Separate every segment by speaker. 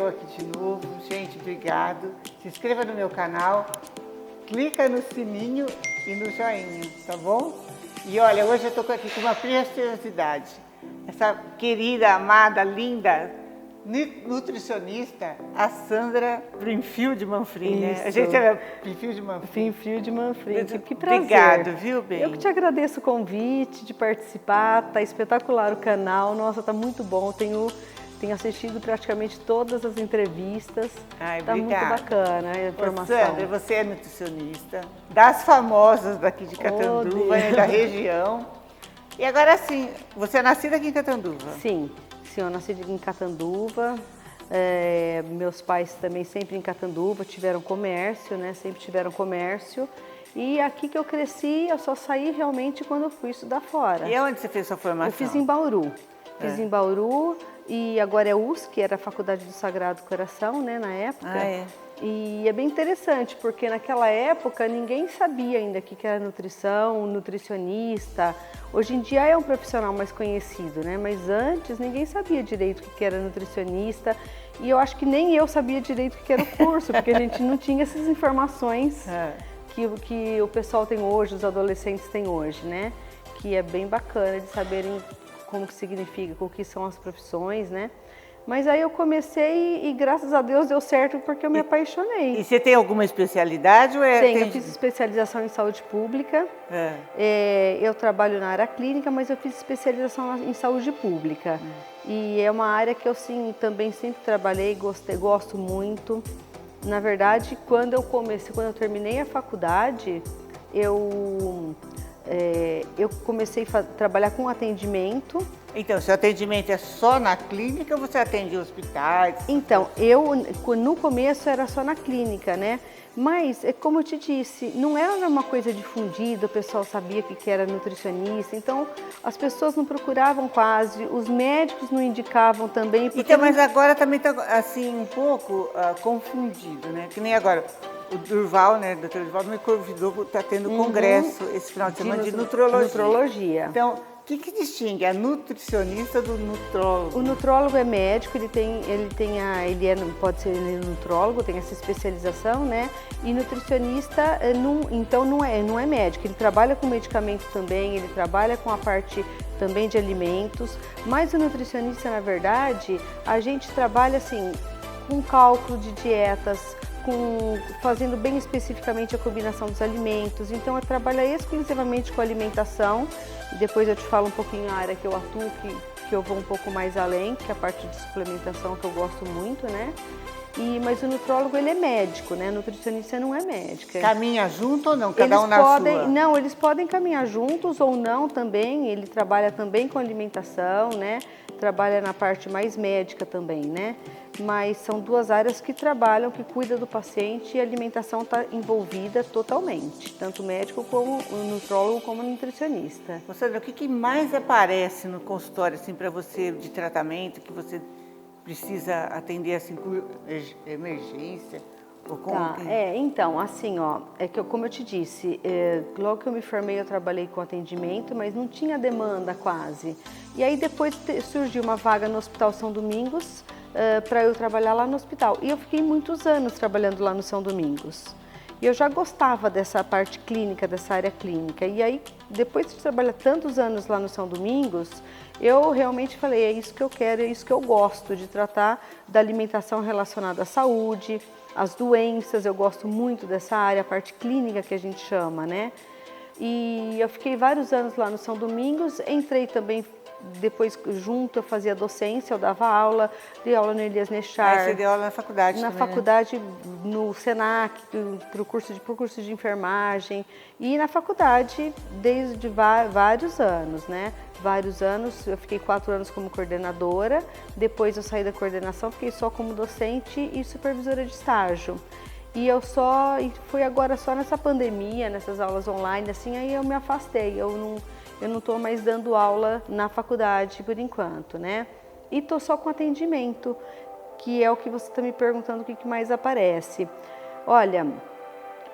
Speaker 1: eu aqui de novo. Gente, obrigado. Se inscreva no meu canal, clica no sininho e no joinha, tá bom? E olha, hoje eu estou aqui com uma preciosidade. Essa querida, amada, linda nutricionista, a Sandra Brinfield Manfrim, né? A gente é Brinfield Manfrim.
Speaker 2: Brinfield Manfrim, que prazer.
Speaker 1: Obrigado, viu, bem?
Speaker 2: Eu que te agradeço o convite de participar, tá espetacular o canal, nossa, tá muito bom, tenho assistido praticamente todas as entrevistas.
Speaker 1: Ai,
Speaker 2: tá
Speaker 1: obrigada.
Speaker 2: Muito bacana a informação.
Speaker 1: Sandra, você é nutricionista, das famosas daqui de Catanduva, né, da região. E agora sim, você é nascida aqui em Catanduva?
Speaker 2: Sim, eu nasci em Catanduva. Meus pais também sempre em Catanduva tiveram comércio, né? Sempre tiveram comércio. E aqui que eu cresci, eu só saí realmente quando eu fui estudar fora.
Speaker 1: E onde você fez sua formação?
Speaker 2: Eu fiz em Bauru. Fiz em Bauru e agora é USC, era a Faculdade do Sagrado Coração, né, na época.
Speaker 1: Ah, é?
Speaker 2: E é bem interessante, porque naquela época ninguém sabia ainda o que era nutrição, nutricionista. Hoje em dia é um profissional mais conhecido, né? Mas antes ninguém sabia direito o que era nutricionista. E eu acho que nem eu sabia direito o que era o curso, porque a gente não tinha essas informações que o pessoal tem hoje, os adolescentes têm hoje, né? Que é bem bacana de saberem como que significa, o que são as profissões, né? Mas aí eu comecei e graças a Deus deu certo porque eu me apaixonei.
Speaker 1: E você tem alguma especialidade? Ou
Speaker 2: Tenho, eu fiz especialização em saúde pública. Eu trabalho na área clínica, mas eu fiz especialização em saúde pública. E é uma área que eu sim, também sempre trabalhei, gosto muito. Na verdade, quando eu terminei a faculdade, eu comecei a trabalhar com atendimento.
Speaker 1: Então, seu atendimento é só na clínica ou você atende em hospitais?
Speaker 2: Então, no começo era só na clínica, né? Mas, como eu te disse, não era uma coisa difundida, o pessoal sabia que era nutricionista, então as pessoas não procuravam quase, os médicos não indicavam também.
Speaker 1: Então, mas agora também está assim um pouco confundido, né? Que nem agora. O Durval, né, o Dr. Durval me convidou, está tendo congresso esse final de semana de nutrologia. Então, o que distingue a nutricionista do nutrólogo?
Speaker 2: O nutrólogo é médico, pode ser nutrólogo, tem essa especialização, né? E nutricionista, não é médico, ele trabalha com medicamento também, ele trabalha com a parte também de alimentos, mas o nutricionista, na verdade, a gente trabalha assim, com cálculo de dietas, fazendo bem especificamente a combinação dos alimentos. Então eu trabalho exclusivamente com alimentação e depois eu te falo um pouquinho a área que eu atuo, que eu vou um pouco mais além, que é a parte de suplementação que eu gosto muito, né? Mas o nutrólogo, ele é médico, né? O nutricionista não é médico.
Speaker 1: Caminha junto ou não? Cada um na sua?
Speaker 2: Não, eles podem caminhar juntos ou não também. Ele trabalha também com alimentação, né? Trabalha na parte mais médica também, né? Mas são duas áreas que trabalham, que cuidam do paciente e a alimentação está envolvida totalmente. Tanto o médico como o nutrólogo como o nutricionista.
Speaker 1: Sandra, o que mais aparece no consultório assim, para você de tratamento, que você precisa atender assim por emergência?
Speaker 2: Então, assim, ó, como eu te disse, logo que eu me formei eu trabalhei com atendimento, mas não tinha demanda quase. E aí depois surgiu uma vaga no Hospital São Domingos para eu trabalhar lá no hospital. E eu fiquei muitos anos trabalhando lá no São Domingos. E eu já gostava dessa parte clínica, dessa área clínica. E aí, depois de trabalhar tantos anos lá no São Domingos, eu realmente falei, é isso que eu quero, é isso que eu gosto, de tratar da alimentação relacionada à saúde, às doenças. Eu gosto muito dessa área, a parte clínica que a gente chama, né? E eu fiquei vários anos lá no São Domingos, entrei também. Depois, junto, eu fazia docência, eu dava aula, dei aula no Elias Nechar.
Speaker 1: Você deu aula na faculdade
Speaker 2: Na
Speaker 1: também,
Speaker 2: faculdade, né? No Senac, pro curso de enfermagem. E na faculdade, desde vários anos, né? Vários anos, eu fiquei 4 anos como coordenadora, depois eu saí da coordenação, fiquei só como docente e supervisora de estágio. E fui agora só nessa pandemia, nessas aulas online, assim, aí eu me afastei, eu não estou mais dando aula na faculdade por enquanto, né? E estou só com atendimento, que é o que você está me perguntando, o que mais aparece. Olha,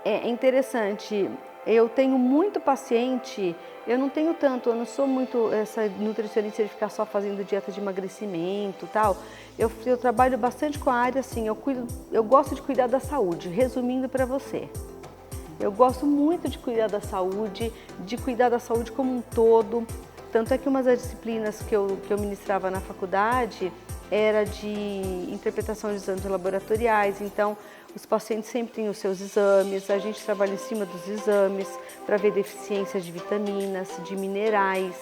Speaker 2: é interessante, eu tenho muito paciente, eu não tenho tanto, eu não sou muito essa nutricionista de ficar só fazendo dieta de emagrecimento e tal. Eu trabalho bastante com a área, assim, eu gosto de cuidar da saúde, resumindo para você. Eu gosto muito de cuidar da saúde como um todo. Tanto é que uma das disciplinas que eu ministrava na faculdade era de interpretação de exames laboratoriais. Então, os pacientes sempre têm os seus exames, a gente trabalha em cima dos exames para ver deficiências de vitaminas, de minerais.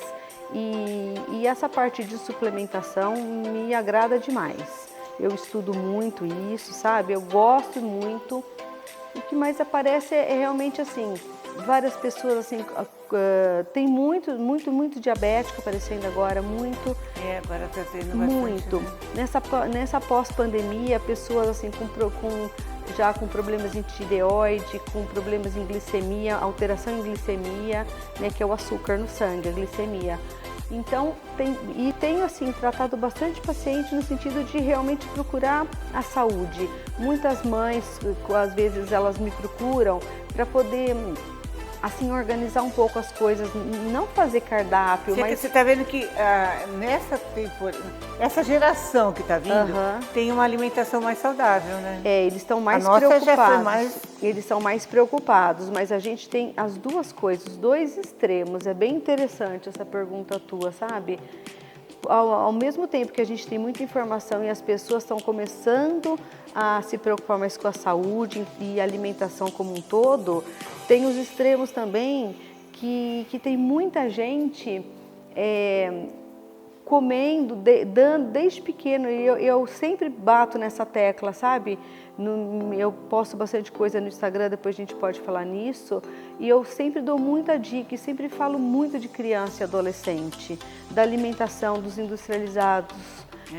Speaker 2: E essa parte de suplementação me agrada demais. Eu estudo muito isso, sabe? Eu gosto muito. O que mais aparece é realmente assim, várias pessoas assim, tem muito diabético aparecendo agora, muito.
Speaker 1: Agora está tendo
Speaker 2: muito.
Speaker 1: Bastante, né?
Speaker 2: Nessa pós-pandemia, pessoas assim já com problemas em tireoide, com problemas em glicemia, alteração em glicemia, né, que é o açúcar no sangue, a glicemia. Então, tenho assim, tratado bastante paciente no sentido de realmente procurar a saúde. Muitas mães, às vezes, elas me procuram para poder, assim, organizar um pouco as coisas, não fazer cardápio, mas...
Speaker 1: Você está vendo que essa geração que está vindo tem uma alimentação mais saudável, né?
Speaker 2: Eles estão mais
Speaker 1: nossa
Speaker 2: preocupados.
Speaker 1: já foi mais...
Speaker 2: Eles são mais preocupados, mas a gente tem as duas coisas, os dois extremos. É bem interessante essa pergunta tua, sabe? Ao mesmo tempo que a gente tem muita informação e as pessoas estão começando a se preocupar mais com a saúde e alimentação como um todo, tem os extremos também que tem muita gente comendo, dando desde pequeno, e eu sempre bato nessa tecla, sabe? Eu posto bastante coisa no Instagram, depois a gente pode falar nisso, e eu sempre dou muita dica e sempre falo muito de criança e adolescente, da alimentação, dos industrializados,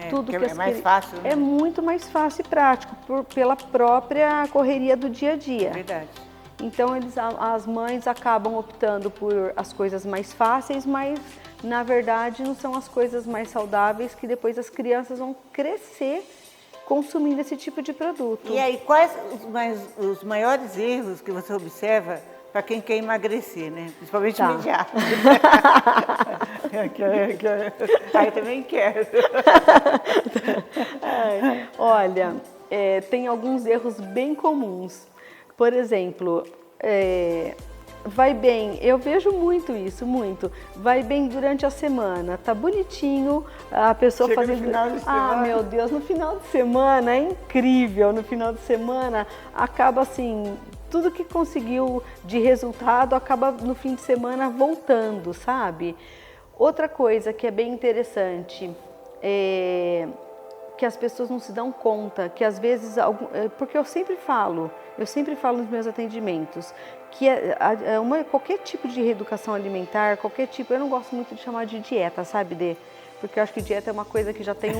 Speaker 2: tudo que
Speaker 1: é mais fácil, né?
Speaker 2: É muito mais fácil e prático, pela própria correria do dia a dia.
Speaker 1: Verdade.
Speaker 2: Então as mães acabam optando por as coisas mais fáceis, mas na verdade não são as coisas mais saudáveis que depois as crianças vão crescer consumindo esse tipo de produto.
Speaker 1: E aí, quais os maiores erros que você observa para quem quer emagrecer, né? Principalmente imediato. Eu também quero.
Speaker 2: Olha, tem alguns erros bem comuns. Por exemplo, vai bem, eu vejo muito isso, muito. Vai bem durante a semana, tá bonitinho, a pessoa
Speaker 1: chega
Speaker 2: fazendo...
Speaker 1: no final de semana.
Speaker 2: Meu Deus, no final de semana é incrível, no final de semana acaba assim, tudo que conseguiu de resultado acaba no fim de semana voltando, sabe? Outra coisa que é bem interessante que as pessoas não se dão conta, que às vezes, porque eu sempre falo nos meus atendimentos, que qualquer tipo de reeducação alimentar, qualquer tipo, eu não gosto muito de chamar de dieta, sabe, porque eu acho que dieta é uma coisa que já tem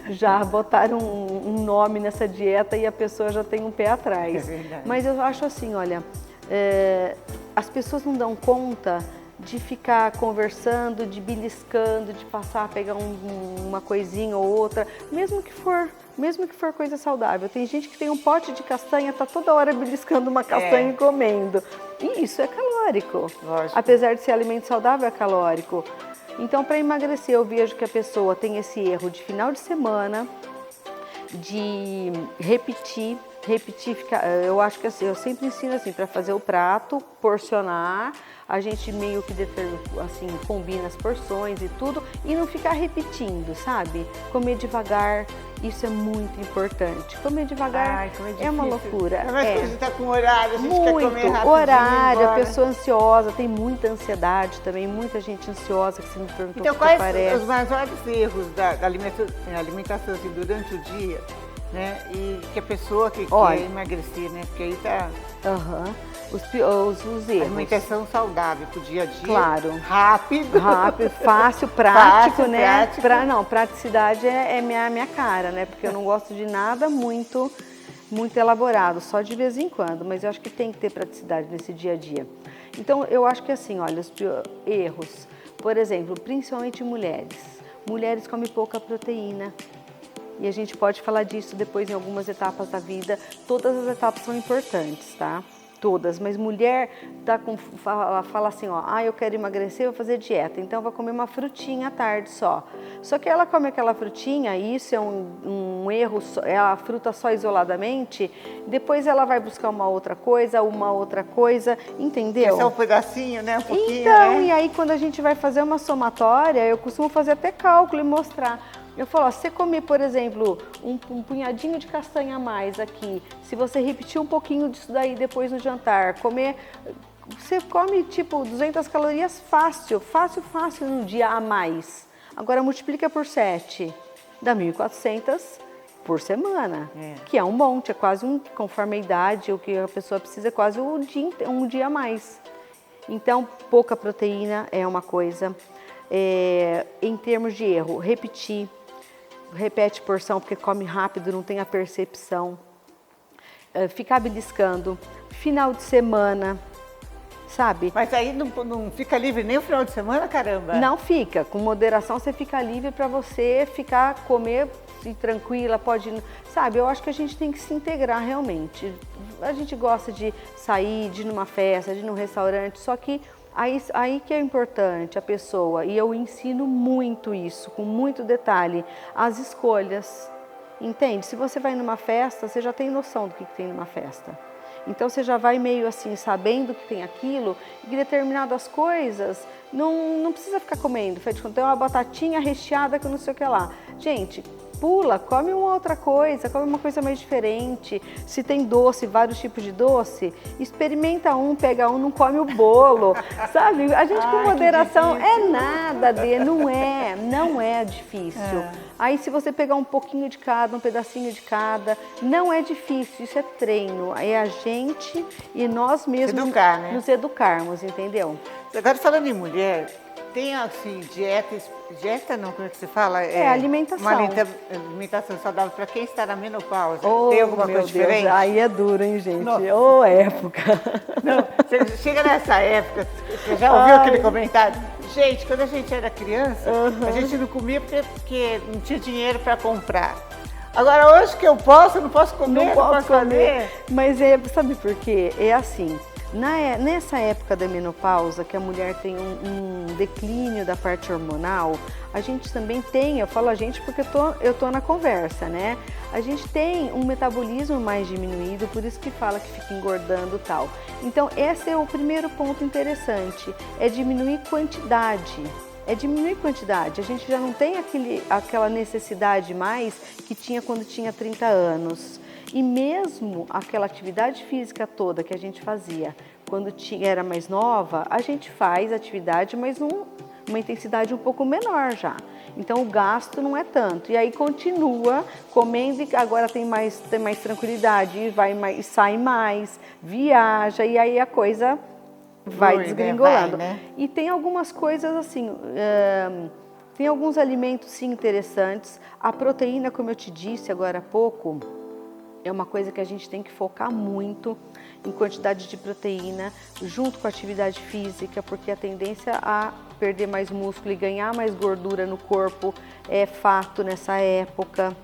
Speaker 2: já botaram um nome nessa dieta e a pessoa já tem um pé atrás.
Speaker 1: É verdade.
Speaker 2: Mas eu acho assim, olha, as pessoas não dão conta de ficar conversando, de beliscando, de passar a pegar uma coisinha ou outra, mesmo que for coisa saudável. Tem gente que tem um pote de castanha, tá toda hora beliscando uma castanha e comendo. E isso é calórico.
Speaker 1: Lógico.
Speaker 2: Apesar de ser alimento saudável, é calórico. Então, para emagrecer, eu vejo que a pessoa tem esse erro de final de semana, de repetir, eu acho que assim, eu sempre ensino assim, para fazer o prato, porcionar, a gente meio que assim, combina as porções e tudo, e não ficar repetindo, sabe? Comer devagar, isso é muito importante. Comer devagar é uma loucura.
Speaker 1: Mas quando a gente está com horário, a gente
Speaker 2: muito,
Speaker 1: quer comer rapidinho.
Speaker 2: Horário, a pessoa ansiosa, tem muita ansiedade também, muita gente ansiosa que você me perguntou.
Speaker 1: Então, quais os maiores erros da alimentação assim, durante o dia, né? E que a pessoa que quer emagrecer, né? Porque aí tá... Os erros. Alimentação saudável pro dia a dia.
Speaker 2: Claro.
Speaker 1: Rápido,
Speaker 2: fácil, prático,
Speaker 1: fácil,
Speaker 2: né?
Speaker 1: Prático.
Speaker 2: Praticidade é minha cara, né? Porque eu não gosto de nada muito elaborado, só de vez em quando. Mas eu acho que tem que ter praticidade nesse dia a dia. Então, eu acho que assim, olha, os erros. Por exemplo, principalmente mulheres. Mulheres comem pouca proteína. E a gente pode falar disso depois em algumas etapas da vida. Todas as etapas são importantes, tá? todas, mas mulher fala assim, ó, eu quero emagrecer, vou fazer dieta, então vou comer uma frutinha à tarde só. Só que ela come aquela frutinha, e isso é um erro, é a fruta só isoladamente, depois ela vai buscar uma outra coisa, entendeu?
Speaker 1: Esse é um pedacinho, né? Um pouquinho,
Speaker 2: então,
Speaker 1: né?
Speaker 2: e aí quando a gente vai fazer uma somatória, eu costumo fazer até cálculo e mostrar. Eu falo, ó, se você comer, por exemplo, um punhadinho de castanha a mais aqui, se você repetir um pouquinho disso daí depois no jantar, você come tipo 200 calorias fácil no dia a mais. Agora multiplica por 7, dá 1.400 por semana, que é um monte, é quase conforme a idade, o que a pessoa precisa é quase um dia a mais. Então, pouca proteína é uma coisa. Em termos de erro, repete porção porque come rápido, não tem a percepção. Ficar beliscando, final de semana, sabe?
Speaker 1: Mas aí não fica livre nem o final de semana, caramba?
Speaker 2: Não fica, com moderação você fica livre para você comer e tranquila, sabe? Eu acho que a gente tem que se integrar realmente. A gente gosta de sair, de ir numa festa, de ir num restaurante, só que aí que é importante a pessoa, e eu ensino muito isso, com muito detalhe, as escolhas, entende? Se você vai numa festa, você já tem noção do que tem numa festa. Então você já vai meio assim, sabendo que tem aquilo, e que determinadas coisas não precisa ficar comendo. Tem uma batatinha recheada com não sei o que lá. Gente, pula, come uma outra coisa, come uma coisa mais diferente. Se tem doce, vários tipos de doce, experimenta pega não come o bolo, sabe? A gente com moderação não é difícil. Aí se você pegar um pouquinho de cada, um pedacinho de cada, não é difícil, isso é treino. É a gente e nós mesmos nos educarmos, entendeu?
Speaker 1: Agora falando em mulher, tem assim, dieta não, como é que se fala?
Speaker 2: Alimentação.
Speaker 1: Uma alimentação saudável para quem está na menopausa. Tem alguma coisa diferente?
Speaker 2: Deus, aí é duro, hein, gente? Ô, época.
Speaker 1: Não, você chega nessa época, você já ouviu aquele comentário? Gente, quando a gente era criança, a gente não comia porque não tinha dinheiro para comprar. Agora, hoje que eu não posso comer, não posso comer.
Speaker 2: Mas sabe por quê? É assim, nessa época da menopausa, que a mulher tem um declínio da parte hormonal, a gente também tem, eu falo a gente porque eu tô na conversa, né? A gente tem um metabolismo mais diminuído, por isso que fala que fica engordando e tal. Então, esse é o primeiro ponto interessante, é diminuir quantidade. A gente já não tem aquela necessidade mais que tinha quando tinha 30 anos. E mesmo aquela atividade física toda que a gente fazia quando era mais nova, a gente faz atividade, mas uma intensidade um pouco menor já. Então o gasto não é tanto. E aí continua comendo e agora tem mais tranquilidade, e sai mais, viaja, e aí a coisa vai desgringolando.
Speaker 1: Né?
Speaker 2: E tem algumas coisas assim, tem alguns alimentos sim interessantes. A proteína, como eu te disse agora há pouco, é uma coisa que a gente tem que focar muito em quantidade de proteína, junto com a atividade física, porque a tendência a perder mais músculo e ganhar mais gordura no corpo é fato nessa época.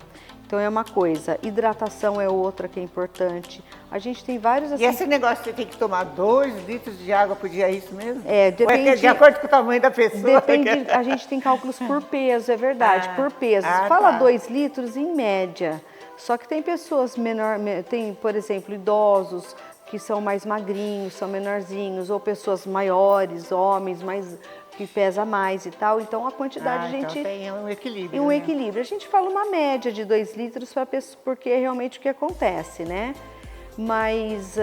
Speaker 2: Então é uma coisa, hidratação é outra que é importante. A gente tem vários assim...
Speaker 1: E esse negócio, você tem que tomar 2 litros de água por dia, é isso mesmo?
Speaker 2: Depende...
Speaker 1: Ou é de acordo com o tamanho da pessoa?
Speaker 2: Depende, a gente tem cálculos por peso, é verdade, por peso. Fala 2 litros em média. Só que tem pessoas tem, por exemplo, idosos que são mais magrinhos, são menorzinhos, ou pessoas maiores, homens que pesa mais e tal. Então a quantidade a gente...
Speaker 1: Então tem um equilíbrio.
Speaker 2: Um equilíbrio. A gente fala uma média de 2 litros para pessoa, porque é realmente o que acontece, né? Mas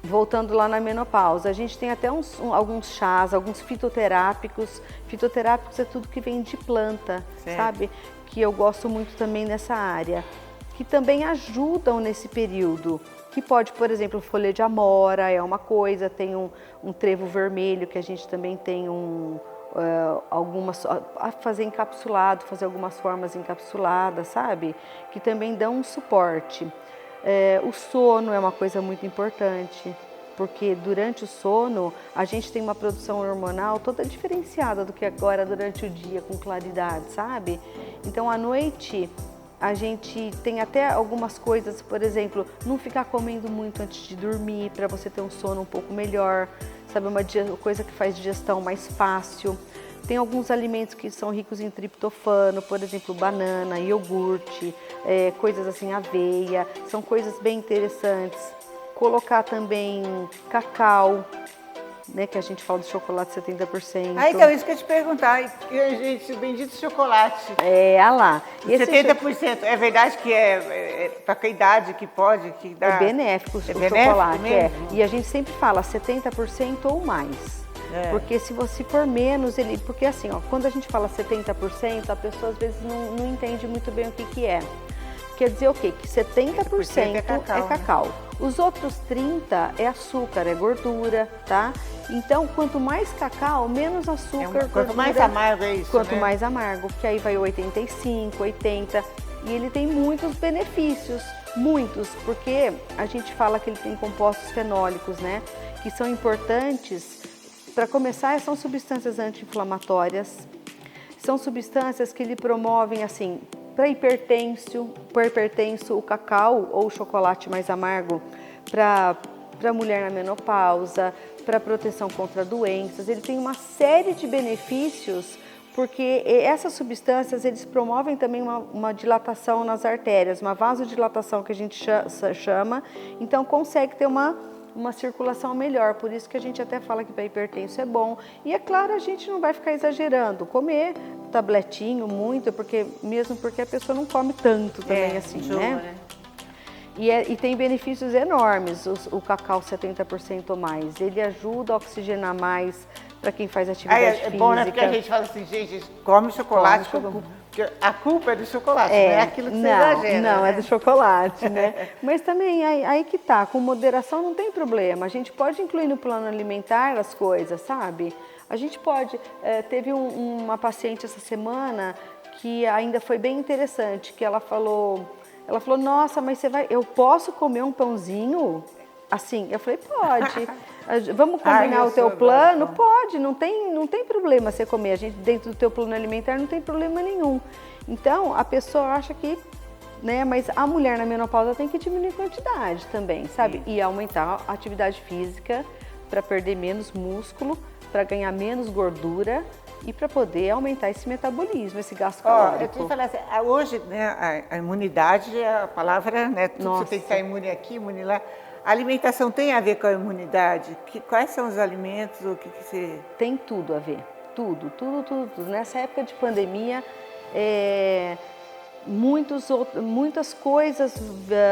Speaker 2: voltando lá na menopausa, a gente tem até alguns chás, alguns fitoterápicos. Fitoterápicos é tudo que vem de planta, sabe? Que eu gosto muito também nessa área, que também ajudam nesse período, que pode, por exemplo, folha de amora é uma coisa, tem um trevo vermelho que a gente também tem fazer encapsulado, fazer algumas formas encapsuladas, sabe? Que também dão um suporte. O sono é uma coisa muito importante, porque durante o sono a gente tem uma produção hormonal toda diferenciada do que agora durante o dia, com claridade, sabe? Então à noite a gente tem até algumas coisas, por exemplo, não ficar comendo muito antes de dormir, para você ter um sono um pouco melhor, sabe, uma coisa que faz digestão mais fácil. Tem alguns alimentos que são ricos em triptofano, por exemplo, banana, iogurte, coisas assim, aveia, são coisas bem interessantes. Colocar também cacau, né, que a gente fala do chocolate 70%.
Speaker 1: Ah, então, isso que eu ia te perguntar. Gente, o bendito chocolate.
Speaker 2: Ah lá.
Speaker 1: E 70%, é verdade que para que idade que pode? Que dá...
Speaker 2: É benéfico o chocolate,
Speaker 1: mesmo?
Speaker 2: E a gente sempre fala 70% ou mais. Porque se você for menos, porque assim, ó, quando a gente fala 70%, a pessoa às vezes não entende muito bem o que é. Quer dizer o quê? Que 70% é cacau. Né? Os outros 30% é açúcar, é gordura, tá? Então, quanto mais cacau, menos açúcar,
Speaker 1: quanto mais amargo é isso,
Speaker 2: quanto mais amargo, que aí vai 85, 80, e ele tem muitos benefícios, muitos, porque a gente fala que ele tem compostos fenólicos, né? Que são importantes. Para começar, são substâncias anti-inflamatórias, são substâncias que lhe promovem, assim, para hipertenso, o cacau ou o chocolate mais amargo, para mulher na menopausa, para proteção contra doenças. Ele tem uma série de benefícios, porque essas substâncias, eles promovem também uma dilatação nas artérias, uma vasodilatação que a gente chama, então consegue ter uma circulação melhor, por isso que a gente até fala que para hipertenso é bom. E é claro, a gente não vai ficar exagerando, comer tabletinho muito, mesmo porque a pessoa não come tanto também assim, né? E tem benefícios enormes, o cacau 70% ou mais. Ele ajuda a oxigenar mais para quem faz atividade física.
Speaker 1: É bom, né? Porque a gente fala assim, gente, come chocolate porque a culpa é do chocolate, não é aquilo que você exagera.
Speaker 2: Não, é do chocolate, né? Mas também, aí que tá, com moderação não tem problema. A gente pode incluir no plano alimentar as coisas, sabe? A gente pode. Teve uma paciente essa semana que ainda foi bem interessante, que ela falou, nossa, mas eu posso comer um pãozinho? Assim, eu falei, pode. Vamos combinar o teu plano? Pode, não tem problema você comer. A gente, dentro do teu plano alimentar, não tem problema nenhum. Então, a pessoa acha que, né, mas a mulher na menopausa tem que diminuir a quantidade também, sabe? E aumentar a atividade física para perder menos músculo, para ganhar menos gordura e para poder aumentar esse metabolismo, esse gasto calórico.
Speaker 1: Eu te falar assim, hoje, né, a imunidade é a palavra, né? Você tem que estar imune aqui, imune lá. A alimentação tem a ver com a imunidade? Quais são os alimentos? O que você...
Speaker 2: Tem tudo a ver, tudo. Nessa época de pandemia, muitas coisas,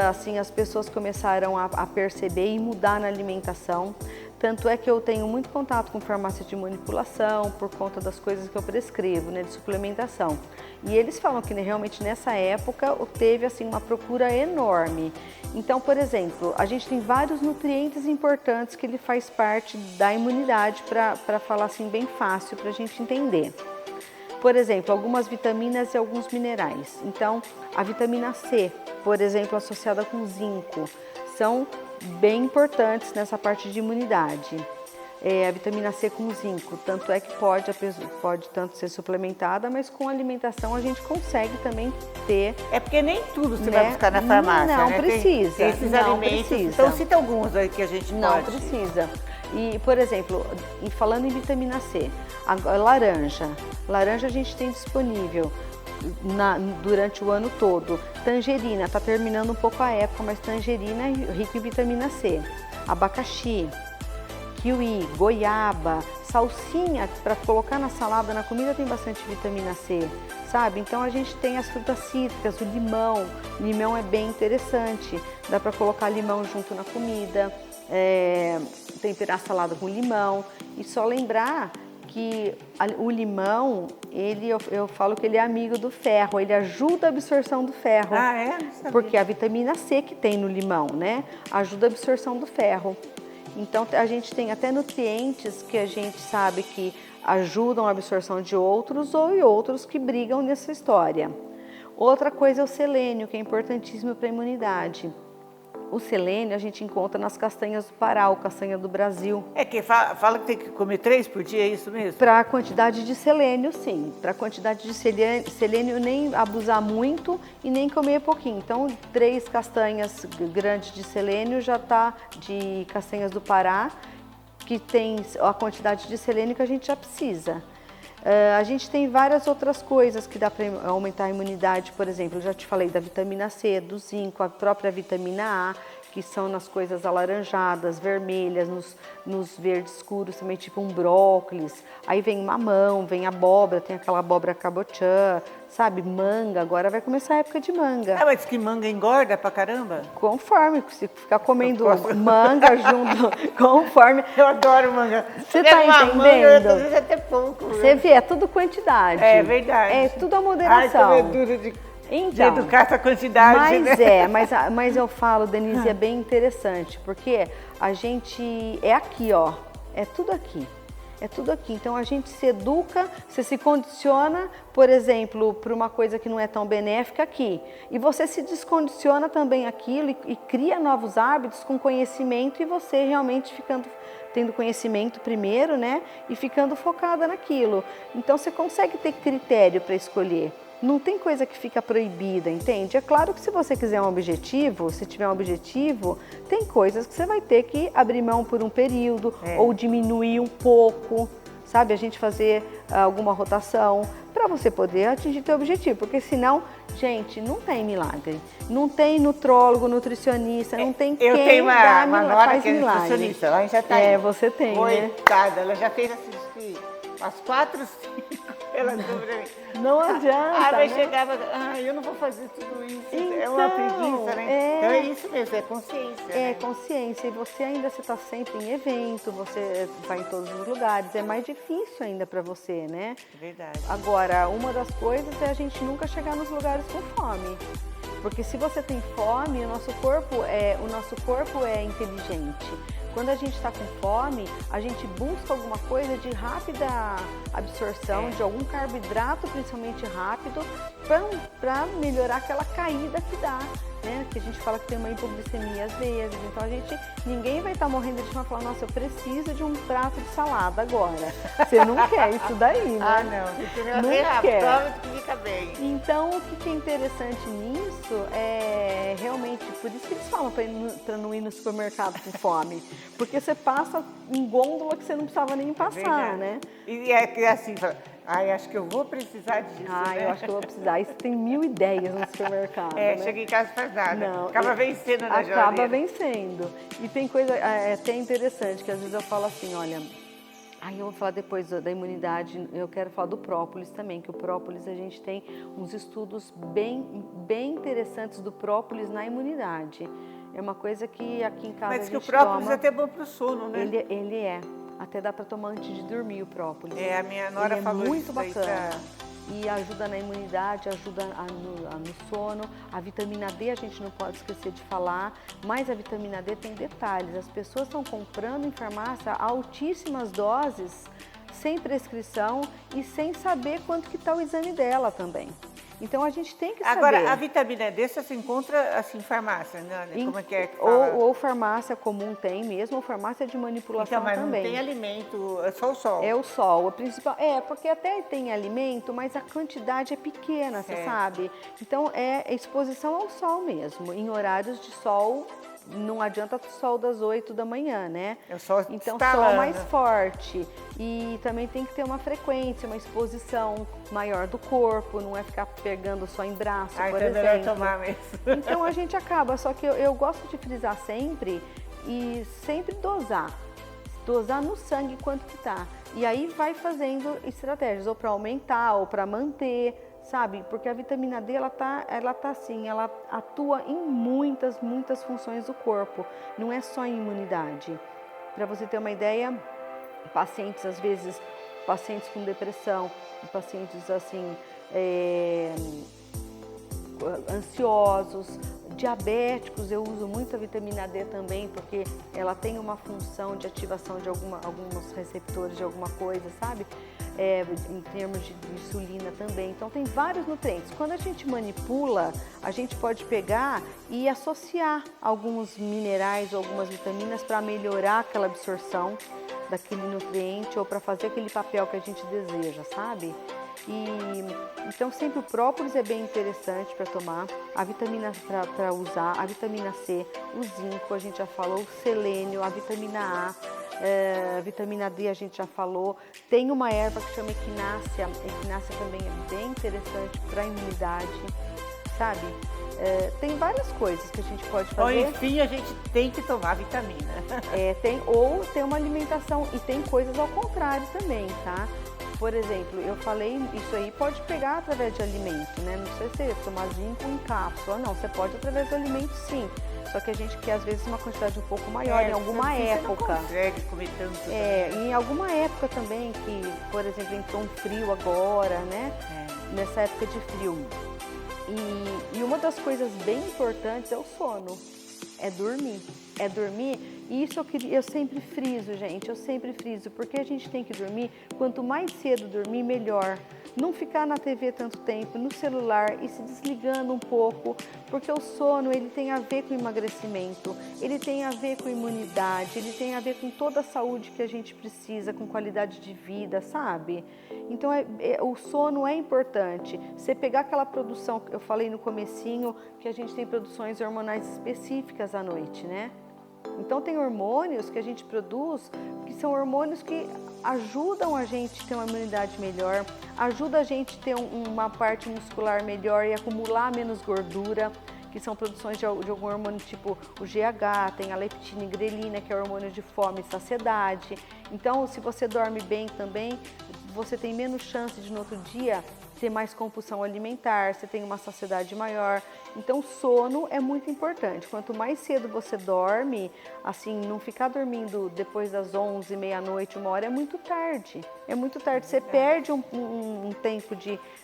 Speaker 2: assim, as pessoas começaram a perceber e mudar na alimentação. Tanto é que eu tenho muito contato com farmácia de manipulação por conta das coisas que eu prescrevo, né, de suplementação. E eles falam que realmente nessa época teve assim uma procura enorme. Então, por exemplo, a gente tem vários nutrientes importantes que ele faz parte da imunidade, para falar assim bem fácil para a gente entender. Por exemplo, algumas vitaminas e alguns minerais. Então, a vitamina C, por exemplo, associada com zinco, são bem importantes nessa parte de imunidade. A vitamina C com zinco, tanto é que pode tanto ser suplementada, mas com alimentação a gente consegue também ter.
Speaker 1: É porque nem tudo você vai buscar na farmácia,
Speaker 2: não,
Speaker 1: né?
Speaker 2: Precisa.
Speaker 1: Tem esses alimentos.
Speaker 2: Precisa.
Speaker 1: Então cita alguns aí que a gente
Speaker 2: não
Speaker 1: pode.
Speaker 2: Não precisa. E, por exemplo, falando em vitamina C, a laranja. Laranja a gente tem disponível durante o ano todo. Tangerina, está terminando um pouco a época, mas tangerina é rica em vitamina C. Abacaxi, kiwi, goiaba, salsinha, para colocar na salada, na comida tem bastante vitamina C, sabe? Então a gente tem as frutas cítricas, o limão. Limão é bem interessante, dá para colocar limão junto na comida, temperar a salada com limão. E só lembrar que o limão, eu falo que ele é amigo do ferro, ele ajuda a absorção do ferro.
Speaker 1: Ah, é?
Speaker 2: Porque a vitamina C que tem no limão, né, ajuda a absorção do ferro. Então a gente tem até nutrientes que a gente sabe que ajudam a absorção de outros e outros que brigam nessa história. Outra coisa é o selênio, que é importantíssimo para a imunidade. O selênio a gente encontra nas castanhas do Pará, ou castanha do Brasil.
Speaker 1: É que fala que tem que comer 3 por dia, é isso mesmo?
Speaker 2: Para a quantidade de selênio, sim. Para a quantidade de selênio, nem abusar muito e nem comer pouquinho. Então, 3 castanhas grandes de selênio já está de castanhas do Pará, que tem a quantidade de selênio que a gente já precisa. A gente tem várias outras coisas que dá para aumentar a imunidade, por exemplo, eu já te falei da vitamina C, do zinco, a própria vitamina A, que são nas coisas alaranjadas, vermelhas, nos verdes escuros também, tipo um brócolis. Aí vem mamão, vem abóbora, tem aquela abóbora cabotiã, sabe? Manga, agora vai começar a época de manga.
Speaker 1: Ah, mas que manga engorda pra caramba?
Speaker 2: Conforme, se ficar comendo manga junto, conforme...
Speaker 1: Eu adoro manga.
Speaker 2: Você tá entendendo?
Speaker 1: Manga, às vezes até pouco.
Speaker 2: Você vê, é tudo quantidade.
Speaker 1: É verdade.
Speaker 2: É tudo a moderação.
Speaker 1: Ai, como é duro de
Speaker 2: Então,
Speaker 1: educar essa quantidade, né?
Speaker 2: Mas eu falo, Denise, é bem interessante, porque a gente é aqui, ó, é tudo aqui. É tudo aqui. Então a gente se educa, você se condiciona, por exemplo, para uma coisa que não é tão benéfica aqui. E você se descondiciona também aquilo e cria novos hábitos com conhecimento e você realmente tendo conhecimento primeiro, né? E ficando focada naquilo. Então você consegue ter critério para escolher. Não tem coisa que fica proibida, entende? É claro que se você quiser um objetivo, se tiver um objetivo, tem coisas que você vai ter que abrir mão por um período ou diminuir um pouco, sabe? A gente fazer alguma rotação para você poder atingir seu objetivo, porque senão, gente, não tem milagre. Não tem nutrólogo, nutricionista, não tem
Speaker 1: Eu
Speaker 2: quem
Speaker 1: tenho
Speaker 2: dá
Speaker 1: uma nora que é
Speaker 2: milagre.
Speaker 1: nutricionista, ela já tá
Speaker 2: É,
Speaker 1: aí.
Speaker 2: você tem, né?
Speaker 1: Coitada, ela já fez assim, umas 4, 5, ela sobre mim.
Speaker 2: Não adianta,
Speaker 1: Ah, mas
Speaker 2: né?
Speaker 1: chegava, eu não vou fazer tudo isso, é uma preguiça, né? Então é isso mesmo, é consciência.
Speaker 2: É
Speaker 1: né?
Speaker 2: consciência, e você ainda está sempre em evento, você vai em todos os lugares, é mais difícil ainda para você, né?
Speaker 1: Verdade.
Speaker 2: Agora, uma das coisas é a gente nunca chegar nos lugares com fome. Porque se você tem fome, o nosso corpo é inteligente. Quando a gente está com fome, a gente busca alguma coisa de rápida absorção, de algum carboidrato, principalmente rápido, para melhorar aquela caída que dá, né? Que a gente fala que tem uma hipoglicemia às vezes. Então ninguém vai estar morrendo de fome e falar, nossa, eu preciso de um prato de salada agora. Você não quer isso daí, né?
Speaker 1: Ah, não, isso
Speaker 2: Não
Speaker 1: é rápido,
Speaker 2: quer.
Speaker 1: toma que fica bem.
Speaker 2: Então, o que é interessante nisso é realmente, por isso que eles falam para não ir no supermercado com fome, porque você passa em gôndola que você não precisava nem passar, né?
Speaker 1: E é que assim, fala, acho que eu vou precisar disso, né?
Speaker 2: Eu acho que eu vou precisar. Isso tem 1000 ideias no supermercado, né?
Speaker 1: Chega em casa e faz nada.
Speaker 2: Não,
Speaker 1: Acaba vencendo na geladeira.
Speaker 2: Acaba vencendo. E tem coisa até interessante, que às vezes eu falo assim, olha... Aí eu vou falar depois da imunidade, eu quero falar do própolis também, que o própolis a gente tem uns estudos bem interessantes do própolis na imunidade. É uma coisa que aqui em casa
Speaker 1: Mas
Speaker 2: a
Speaker 1: que o
Speaker 2: gente
Speaker 1: própolis
Speaker 2: toma.
Speaker 1: é até bom pro sono, né?
Speaker 2: Ele é. Até dá para tomar antes de dormir o própolis.
Speaker 1: A minha nora
Speaker 2: ele
Speaker 1: falou
Speaker 2: é muito
Speaker 1: isso daí
Speaker 2: bacana. E ajuda na imunidade, ajuda no sono. A vitamina D a gente não pode esquecer de falar, mas a vitamina D tem detalhes. As pessoas estão comprando em farmácia altíssimas doses, sem prescrição e sem saber quanto que está o exame dela também. Então a gente tem que saber.
Speaker 1: Agora, a vitamina D você encontra assim em farmácia, né? Como é que fala?
Speaker 2: Ou farmácia comum tem mesmo, ou farmácia de manipulação
Speaker 1: então, mas
Speaker 2: também.
Speaker 1: não tem alimento, é só o sol.
Speaker 2: É o sol, o principal. Porque até tem alimento, mas a quantidade é pequena, você sabe? Então é exposição ao sol mesmo, em horários de sol. Não adianta o sol das 8 da manhã, né?
Speaker 1: É o sol
Speaker 2: então,
Speaker 1: estalando.
Speaker 2: sol mais forte. E também tem que ter uma frequência, uma exposição maior do corpo, não é ficar pegando só em braço, por
Speaker 1: então
Speaker 2: exemplo.
Speaker 1: é melhor tomar mesmo.
Speaker 2: Então a gente acaba, só que eu gosto de frisar sempre e sempre dosar. Dosar no sangue quanto que tá. E aí vai fazendo estratégias, ou para aumentar, ou para manter. Sabe? Porque a vitamina D, ela tá assim, ela atua em muitas funções do corpo, não é só em imunidade. Para você ter uma ideia, pacientes, às vezes, pacientes com depressão, pacientes assim, ansiosos, diabéticos, eu uso muito a vitamina D também, porque ela tem uma função de ativação de alguns receptores de alguma coisa, sabe? em termos de insulina também. Então tem vários nutrientes. Quando a gente manipula, a gente pode pegar e associar alguns minerais ou algumas vitaminas para melhorar aquela absorção daquele nutriente ou para fazer aquele papel que a gente deseja, sabe? Então sempre o própolis é bem interessante para tomar, a vitamina para usar, a vitamina C, o zinco, a gente já falou, o selênio, a vitamina A, a vitamina D a gente já falou. Tem uma erva que chama equinácea, equinácea também é bem interessante para a imunidade, sabe? Tem várias coisas que a gente pode fazer.
Speaker 1: Ou enfim, a gente tem que tomar vitamina.
Speaker 2: Ou tem uma alimentação e tem coisas ao contrário também, tá? Por exemplo, eu falei, isso aí pode pegar através de alimento, né? Não sei se você tomar zinco em cápsula, não, você pode através do alimento sim. Só que a gente quer às vezes uma quantidade um pouco maior em alguma época.
Speaker 1: Você não consegue comer tanto.
Speaker 2: Em alguma época também, que, por exemplo, entrou um frio agora, né? Nessa época de frio. E uma das coisas bem importantes é o sono, é dormir. E isso eu sempre friso, gente, porque a gente tem que dormir, quanto mais cedo dormir, melhor. Não ficar na TV tanto tempo, no celular e se desligando um pouco, porque o sono ele tem a ver com emagrecimento, ele tem a ver com imunidade, ele tem a ver com toda a saúde que a gente precisa, com qualidade de vida, sabe? Então o sono é importante. Você pegar aquela produção que eu falei no comecinho, que a gente tem produções hormonais específicas à noite, né? Então tem hormônios que a gente produz, que são hormônios que ajudam a gente a ter uma imunidade melhor, ajuda a gente a ter uma parte muscular melhor e acumular menos gordura, que são produções de algum hormônio tipo o GH, tem a leptina e grelina, que é o hormônio de fome e saciedade. Então, se você dorme bem também, você tem menos chance de no outro dia ter mais compulsão alimentar, você tem uma saciedade maior. Então, o sono é muito importante. Quanto mais cedo você dorme, assim, não ficar dormindo depois das 11, meia-noite, 1h, é muito tarde. É muito tarde. Você perde um tempo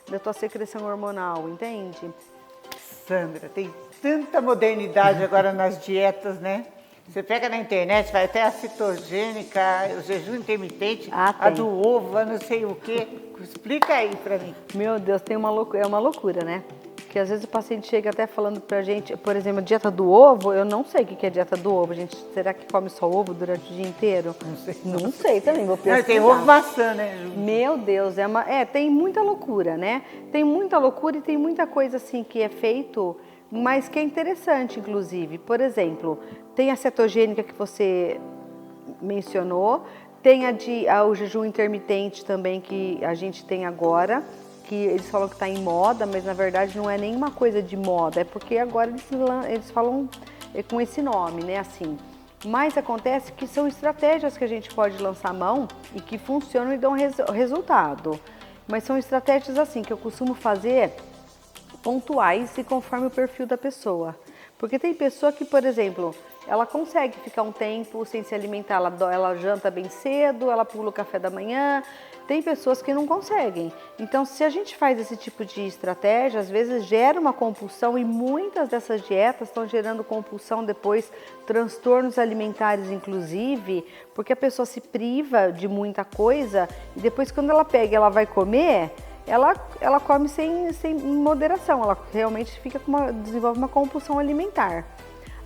Speaker 2: da tua secreção hormonal, entende?
Speaker 1: Sandra, tem tanta modernidade agora nas dietas, né? Você pega na internet, vai até a cetogênica, o jejum intermitente, a do ovo, a não sei o quê. Explica aí pra mim.
Speaker 2: Meu Deus, é uma loucura, né? Porque às vezes o paciente chega até falando pra gente, por exemplo, dieta do ovo, eu não sei o que é dieta do ovo, gente. Será que come só ovo durante o dia inteiro? Não sei também, vou pesquisar.
Speaker 1: Tem ovo maçã, né?
Speaker 2: Meu Deus, tem muita loucura, né? Tem muita loucura e tem muita coisa assim que é feito, mas que é interessante, inclusive. Por exemplo, tem a cetogênica que você mencionou, tem o jejum intermitente também que a gente tem agora, que eles falam que está em moda, mas na verdade não é nenhuma coisa de moda, é porque agora eles falam com esse nome, né, assim. Mas acontece que são estratégias que a gente pode lançar mão e que funcionam e dão resultado. Mas são estratégias assim que eu costumo fazer pontuais e conforme o perfil da pessoa. Porque tem pessoa que, por exemplo, ela consegue ficar um tempo sem se alimentar, ela janta bem cedo, ela pula o café da manhã. Tem pessoas que não conseguem. Então, se a gente faz esse tipo de estratégia, às vezes gera uma compulsão e muitas dessas dietas estão gerando compulsão depois, transtornos alimentares inclusive, porque a pessoa se priva de muita coisa e depois quando ela pega e ela vai comer, ela come sem moderação, ela realmente desenvolve uma compulsão alimentar.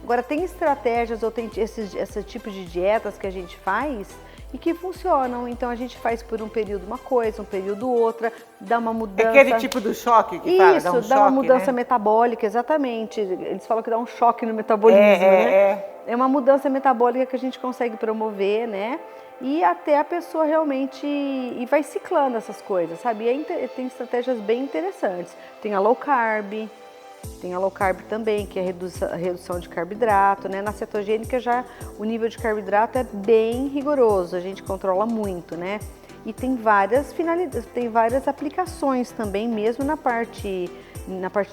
Speaker 2: Agora, tem estratégias ou tem esse tipo de dietas que a gente faz e que funcionam. Então, a gente faz por um período uma coisa, um período outra, dá uma mudança.
Speaker 1: É aquele tipo do choque que fala, dá um choque,
Speaker 2: dá uma mudança,
Speaker 1: né?
Speaker 2: Metabólica, exatamente. Eles falam que dá um choque no metabolismo, né? É uma mudança metabólica que a gente consegue promover, né? E até a pessoa realmente vai ciclando essas coisas, sabe? E tem estratégias bem interessantes. Tem a low carb também, que é a redução de carboidrato, né? Na cetogênica já o nível de carboidrato é bem rigoroso, a gente controla muito, né? E tem várias aplicações também, mesmo na parte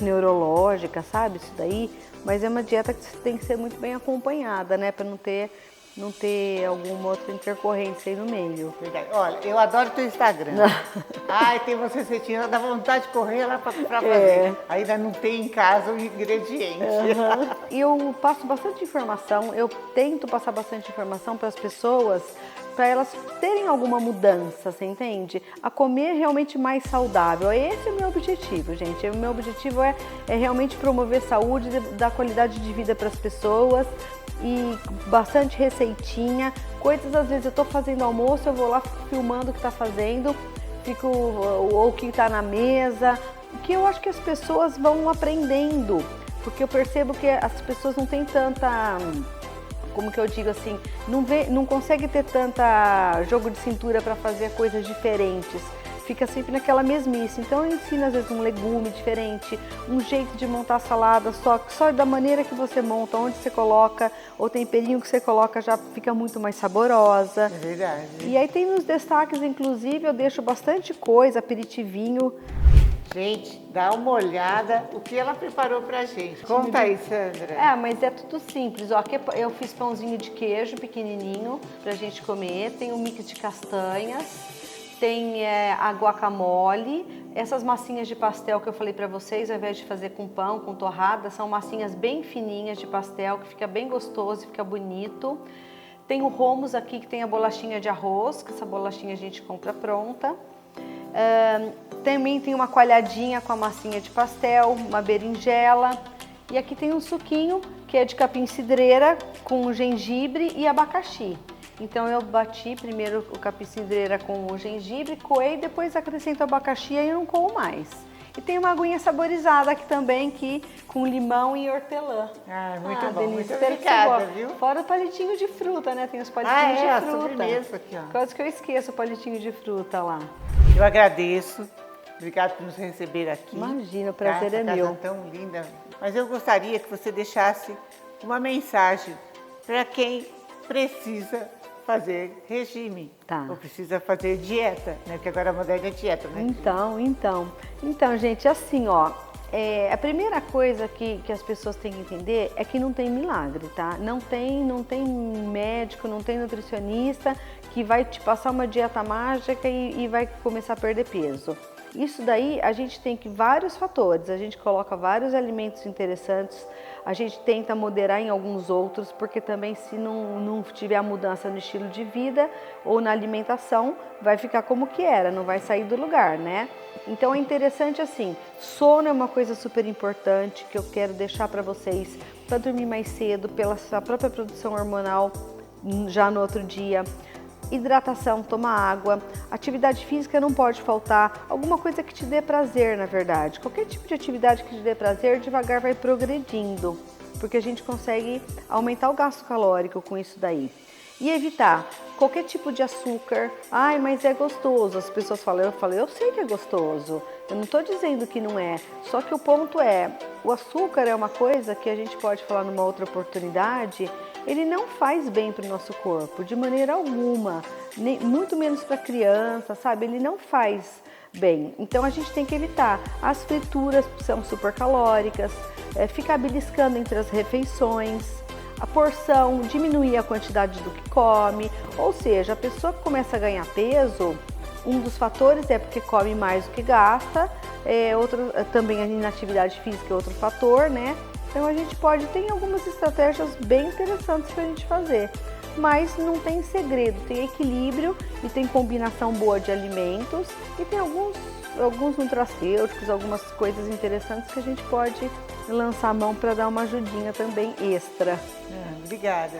Speaker 2: neurológica, sabe? Isso daí, mas é uma dieta que tem que ser muito bem acompanhada, né? Para não ter alguma outra intercorrência aí no meio.
Speaker 1: Verdade. Olha, eu adoro teu Instagram. Ai, tem você receitinha, dá vontade de correr lá pra fazer. Ainda não tem em casa o ingrediente.
Speaker 2: E eu passo bastante informação, eu tento passar bastante informação para as pessoas, para elas terem alguma mudança, você entende? A comer realmente mais saudável. Esse é o meu objetivo, gente. O meu objetivo é realmente promover saúde, dar qualidade de vida para as pessoas e bastante receitinha. Coisas, às vezes eu estou fazendo almoço, eu vou lá filmando o que está fazendo, ou o que está na mesa, que eu acho que as pessoas vão aprendendo, porque eu percebo que as pessoas não têm tanta, como que eu digo assim, não consegue ter tanta jogo de cintura para fazer coisas diferentes. Fica sempre naquela mesmice. Então eu ensino às vezes um legume diferente, um jeito de montar salada, só da maneira que você monta, onde você coloca, o temperinho que você coloca já fica muito mais saborosa.
Speaker 1: É verdade.
Speaker 2: E aí tem nos destaques, inclusive, eu deixo bastante coisa, aperitivinho.
Speaker 1: Gente, dá uma olhada o que ela preparou pra gente. Conta aí, Sandra.
Speaker 2: Mas é tudo simples. Ó, aqui eu fiz pãozinho de queijo pequenininho pra gente comer. Tem um mix de castanhas, tem a guacamole. Essas massinhas de pastel que eu falei pra vocês, ao invés de fazer com pão, com torrada, são massinhas bem fininhas de pastel, que fica bem gostoso, fica bonito. Tem o hummus aqui, que tem a bolachinha de arroz, que essa bolachinha a gente compra pronta. Também tem uma coalhadinha com a massinha de pastel, uma berinjela. E aqui tem um suquinho que é de capim-cidreira com gengibre e abacaxi. Então eu bati primeiro o capim-cidreira com o gengibre, coei, depois acrescento o abacaxi e eu não coo mais. E tem uma aguinha saborizada aqui também, com limão e hortelã.
Speaker 1: Muito bom,
Speaker 2: Denise,
Speaker 1: muito
Speaker 2: espero que você
Speaker 1: obrigada,
Speaker 2: goste.
Speaker 1: viu?
Speaker 2: Fora o palitinho de fruta, né? Tem os palitinhos de
Speaker 1: a
Speaker 2: fruta.
Speaker 1: sobremesa aqui, ó.
Speaker 2: Quase que eu esqueço o palitinho de fruta lá.
Speaker 1: Eu agradeço. Obrigada por nos receber aqui.
Speaker 2: Imagina, o prazer é meu.
Speaker 1: Essa casa tão linda. Mas eu gostaria que você deixasse uma mensagem para quem precisa fazer regime.
Speaker 2: Tá.
Speaker 1: Ou precisa fazer dieta, né? Porque agora a moderna é dieta, né?
Speaker 2: Então, gente, assim, ó, a primeira coisa que as pessoas têm que entender é que não tem milagre, tá? Não tem médico, não tem nutricionista que vai te passar uma dieta mágica e vai começar a perder peso. Isso daí, a gente tem vários fatores, a gente coloca vários alimentos interessantes, a gente tenta moderar em alguns outros, porque também se não tiver a mudança no estilo de vida ou na alimentação, vai ficar como que era, não vai sair do lugar, né? Então é interessante assim, sono é uma coisa super importante que eu quero deixar para vocês, para dormir mais cedo, pela sua própria produção hormonal já no outro dia. Hidratação, tomar água, atividade física não pode faltar, alguma coisa que te dê prazer, na verdade. Qualquer tipo de atividade que te dê prazer, devagar vai progredindo, porque a gente consegue aumentar o gasto calórico com isso daí. E evitar qualquer tipo de açúcar. Ai, mas é gostoso. As pessoas falam, eu sei que é gostoso. Eu não estou dizendo que não é. Só que o ponto é, o açúcar é uma coisa que a gente pode falar numa outra oportunidade, ele não faz bem para o nosso corpo, de maneira alguma. Muito menos para criança, sabe? Ele não faz bem. Então a gente tem que evitar. As frituras são super calóricas, ficar beliscando entre as refeições, a porção, diminuir a quantidade do que come, ou seja, a pessoa que começa a ganhar peso, um dos fatores é porque come mais do que gasta, também a inatividade física é outro fator, né? Então a gente tem algumas estratégias bem interessantes para a gente fazer, mas não tem segredo, tem equilíbrio e tem combinação boa de alimentos e tem alguns nutracêuticos, algumas coisas interessantes que a gente pode lançar a mão para dar uma ajudinha também extra.
Speaker 1: Obrigada.